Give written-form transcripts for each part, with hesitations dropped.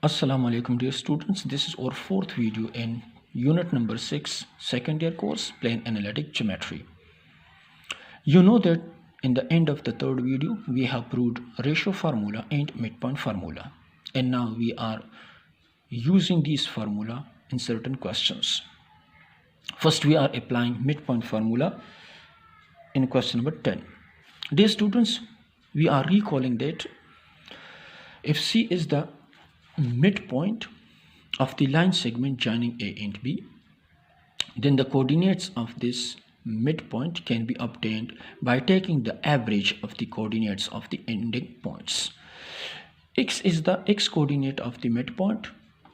Assalamu alaikum dear students, this is our fourth video in unit number 6 second year course plane analytic geometry. You know that in the end of the third video we have proved ratio formula and midpoint formula, and now we are using these formula in certain questions. First we are applying midpoint formula in question number 10. Dear students, we are recalling that if C is the midpoint of the line segment joining A and B, then the coordinates of this midpoint can be obtained by taking the average of the coordinates of the ending points. X is the x coordinate of the midpoint,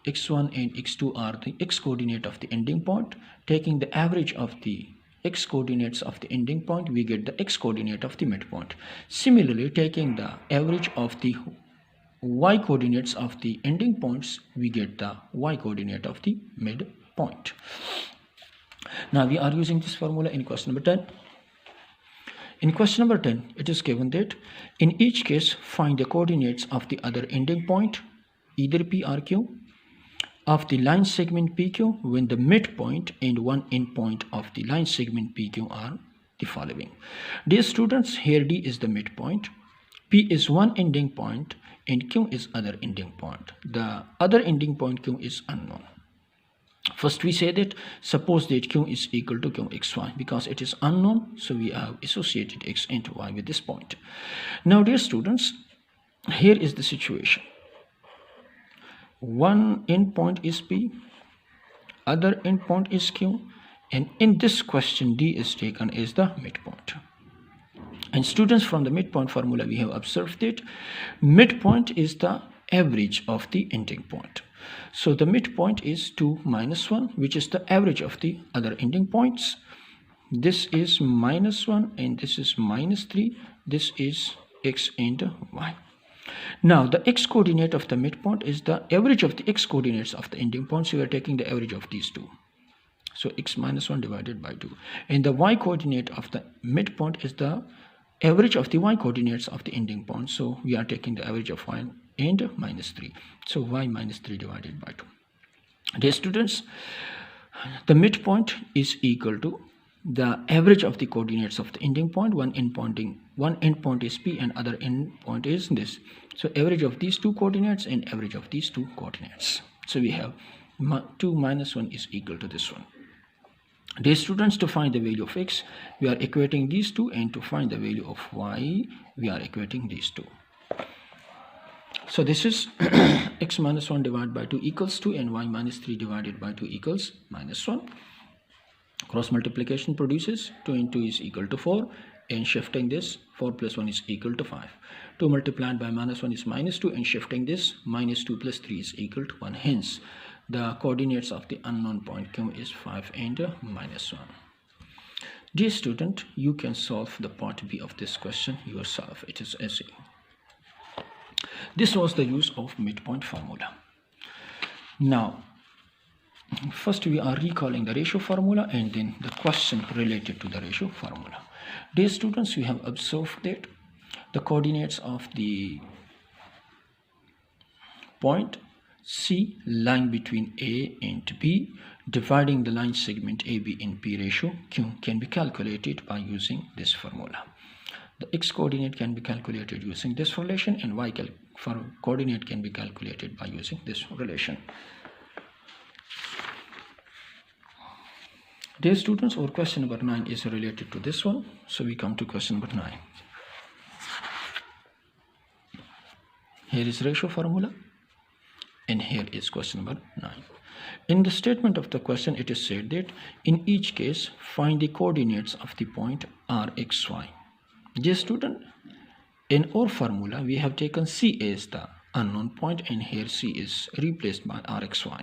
x1 and x2 are the x coordinate of the ending point. Taking the average of the x coordinates of the ending point, we get the x coordinate of the midpoint. Similarly, taking the average of the y coordinates of the ending points, we get the y coordinate of the midpoint. Now we are using this formula in question number 10. In question number 10, it is given that in each case find the coordinates of the other ending point, either P or Q, of the line segment PQ when the midpoint and one endpoint of the line segment PQ are the following. Dear students, here D is the midpoint, P is one ending point, and Q is other ending point. The other ending point Q is unknown. First we say that suppose that Q is equal to Qxy, because it is unknown, so we have associated x and y with this point. Now dear students, here is the situation. One endpoint is P, other endpoint is Q, and in this question D is taken as the midpoint. And students, from the midpoint formula we have observed that midpoint is the average of the ending point. So the midpoint is 2 minus 1, which is the average of the other ending points. This is minus 1 and this is minus 3. This is x and y. Now the x coordinate of the midpoint is the average of the x coordinates of the ending points. So we are taking the average of these two. So x minus 1 divided by 2. And the y coordinate of the midpoint is the average of the y coordinates of the ending point. So we are taking the average of y and minus 3. So y minus 3 divided by 2. Dear students, the midpoint is equal to the average of the coordinates of the ending point. One endpoint is P and other endpoint is this. So average of these two coordinates and average of these two coordinates. So we have 2 minus 1 is equal to this one. Dear students, to find the value of x, we are equating these two, and to find the value of y, we are equating these two. So this is x minus 1 divided by 2 equals 2, and y minus 3 divided by 2 equals minus 1. Cross multiplication produces 2 into 2 is equal to 4, and shifting this 4 plus 1 is equal to 5. 2 multiplied by minus 1 is minus 2, and shifting this minus 2 plus 3 is equal to 1. Hence the coordinates of the unknown point Q is 5 and minus 1. Dear student, you can solve the part B of this question yourself. It is easy. This was the use of midpoint formula. Now first we are recalling the ratio formula and then the question related to the ratio formula. Dear students, we have observed that the coordinates of the point C lying between A and B, dividing the line segment AB in P ratio Q, can be calculated by using this formula. The x coordinate can be calculated using this relation, and y coordinate can be calculated by using this relation. Dear students, our question number 9 is related to this one. So we come to question number 9. Here is ratio formula, and here is question number 9. In the statement of the question, it is said that in each case find the coordinates of the point rxy. Dear student, in our formula we have taken C as the unknown point, and here C is replaced by rxy,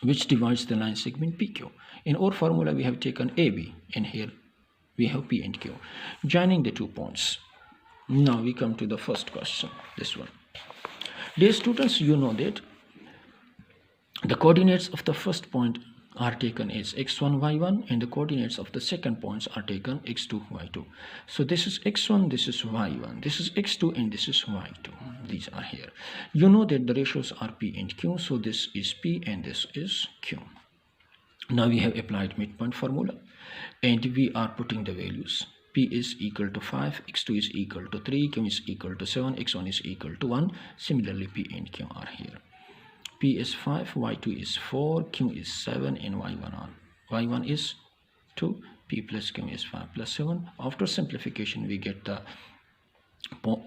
which divides the line segment PQ. In our formula we have taken AB, and here we have P and Q, joining the 2 points. Now we come to the first question, this one. Dear students, you know that the coordinates of the first point are taken as x1, y1, and the coordinates of the second points are taken x2, y2. So this is x1, this is y1, this is x2, and this is y2. These are here. You know that the ratios are p and q, so this is p and this is q. Now we have applied midpoint formula, and we are putting the values. P is equal to 5, x2 is equal to 3, q is equal to 7, x1 is equal to 1. Similarly, p and q are here. P is 5, y2 is 4, q is 7, and y1 is 2. P plus q is 5 plus 7. After simplification, we get the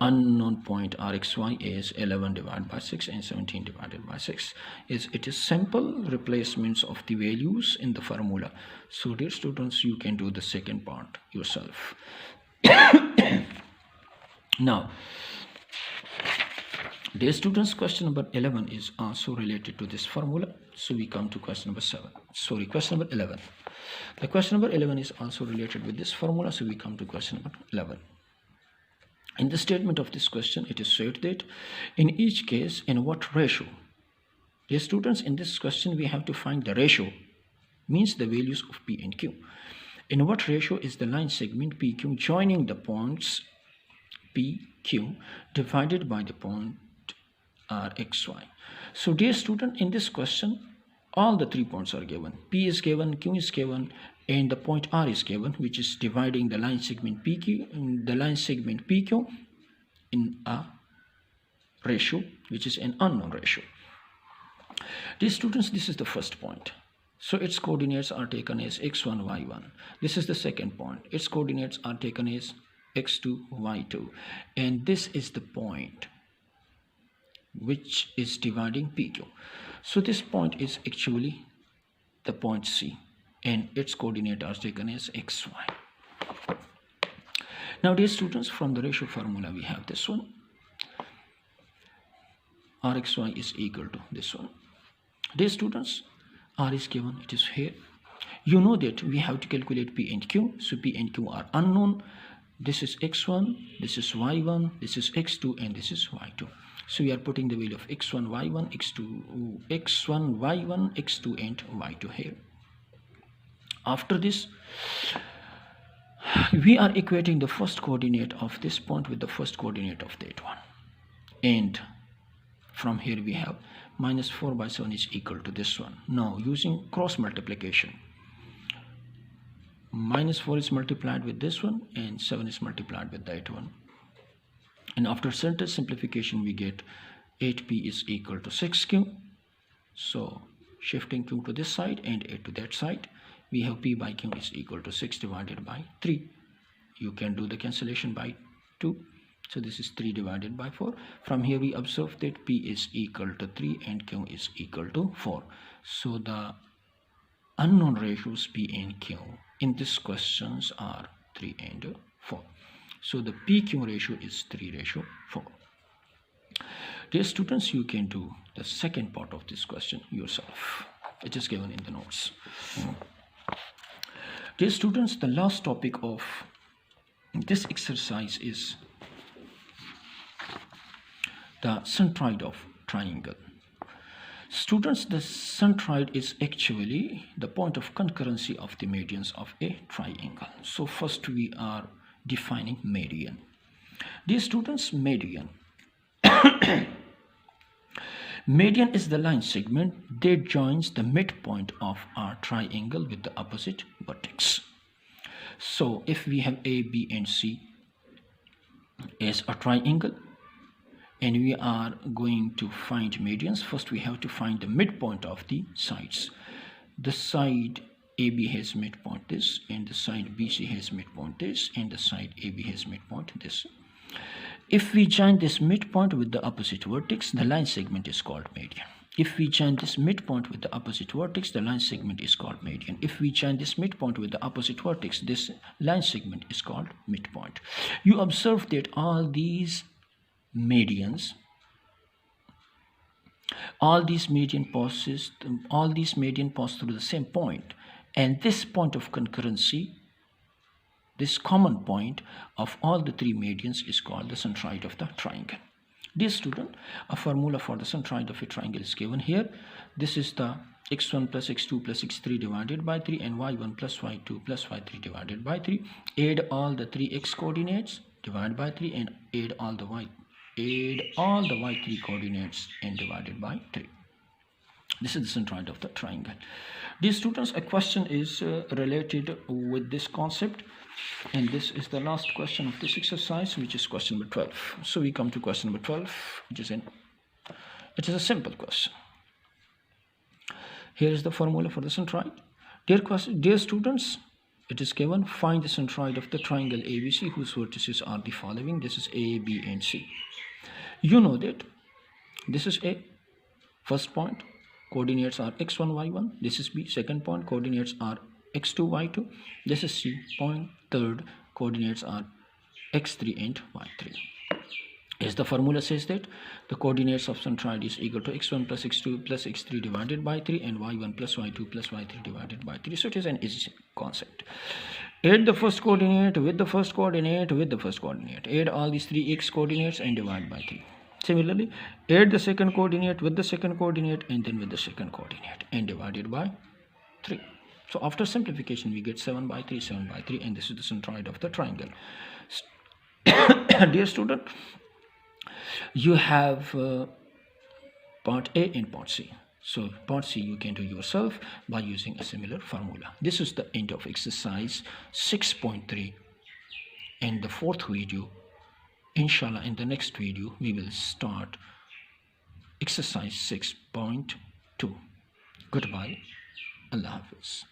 unknown point rxy is 11 divided by 6 and 17 divided by 6. It is simple replacements of the values in the formula. So dear students, you can do the second part yourself. Now, dear students, question number 11 is also related to this formula. So we come to question number 11. The question number 11 is also related with this formula. So we come to question number 11. In the statement of this question, it is said that in each case, in what ratio? Dear students, in this question, we have to find the ratio, means the values of P and Q. In what ratio is the line segment PQ joining the points PQ divided by the point RXY? So dear student, in this question, all the 3 points are given. P is given, Q is given, and the point R is given, which is dividing the line segment PQ in a ratio, which is an unknown ratio. Dear students, this is the first point. So its coordinates are taken as x1, y1. This is the second point. Its coordinates are taken as x2, y2. And this is the point which is dividing PQ. So this point is actually the point C, and its coordinate are taken as xy. Now dear students, from the ratio formula we have this one. Rxy is equal to this one. Dear students, R is given, it is here. You know that we have to calculate P and Q. So P and Q are unknown. This is x1, this is y1, this is x2, and this is y2. So we are putting the value of x1, y1, x1, y1, x2, and y2 here. After this, we are equating the first coordinate of this point with the first coordinate of that one. And from here we have minus 4 by 7 is equal to this one. Now using cross multiplication, minus 4 is multiplied with this one and 7 is multiplied with that one. And after center simplification, we get 8p is equal to 6q. So shifting q to this side and 8 to that side, we have p by q is equal to 6 divided by 3. You can do the cancellation by 2. So this is 3 divided by 4. From here we observe that p is equal to 3 and q is equal to 4. So the unknown ratios p and q in this questions are 3 and 4. So the PQ ratio is 3:4. Dear students, you can do the second part of this question yourself. It is given in the notes. Dear students, the last topic of this exercise is the centroid of triangle. Students, the centroid is actually the point of concurrency of the medians of a triangle. So first we are defining median. Dear students, median. Median is the line segment that joins the midpoint of our triangle with the opposite vertex. So if we have A, B, and C as a triangle, and we are going to find medians, first we have to find the midpoint of the sides. The side AB has midpoint this, and the side BC has midpoint this, and the side AB has midpoint this. If we join this midpoint with the opposite vertex, the line segment is called median. If we join this midpoint with the opposite vertex, the line segment is called median. If we join this midpoint with the opposite vertex, this line segment is called midpoint. You observe that all these medians pass through the same point, and this point of concurrency, this common point of all the 3 medians, is called the centroid of the triangle. Dear student, a formula for the centroid of a triangle is given here. This is the x1 plus x2 plus x3 divided by 3 and y1 plus y2 plus y3 divided by 3. Add all the 3x coordinates, divide by 3, and add all the y3 coordinates and divided by 3. This is the centroid of the triangle. Dear students, a question is related with this concept, and this is the last question of this exercise, which is question number 12. So we come to question number 12, which is it is a simple question. Here is the formula for the centroid. Dear students, it is given, find the centroid of the triangle ABC whose vertices are the following. This is A, B, and C. You know that this is A, first point, coordinates are x1, y1. This is B, second point, coordinates are x2, y2. This is C, point, third, coordinates are x3 and y3. As the formula says that the coordinates of centroid is equal to x1 plus x2 plus x3 divided by 3 and y1 plus y2 plus y3 divided by 3. So it is an easy concept. Add the first coordinate with the first coordinate with the first coordinate. Add all these 3x coordinates and divide by 3. Similarly, add the second coordinate with the second coordinate and then with the second coordinate and divide it by 3. So after simplification, we get 7 by 3, 7 by 3, and this is the centroid of the triangle. Dear student, you have part A and part C. So part C you can do yourself by using a similar formula. This is the end of exercise 6.3 and the fourth video. Inshallah, in the next video we will start exercise 6.2. Goodbye. Allah Hafiz.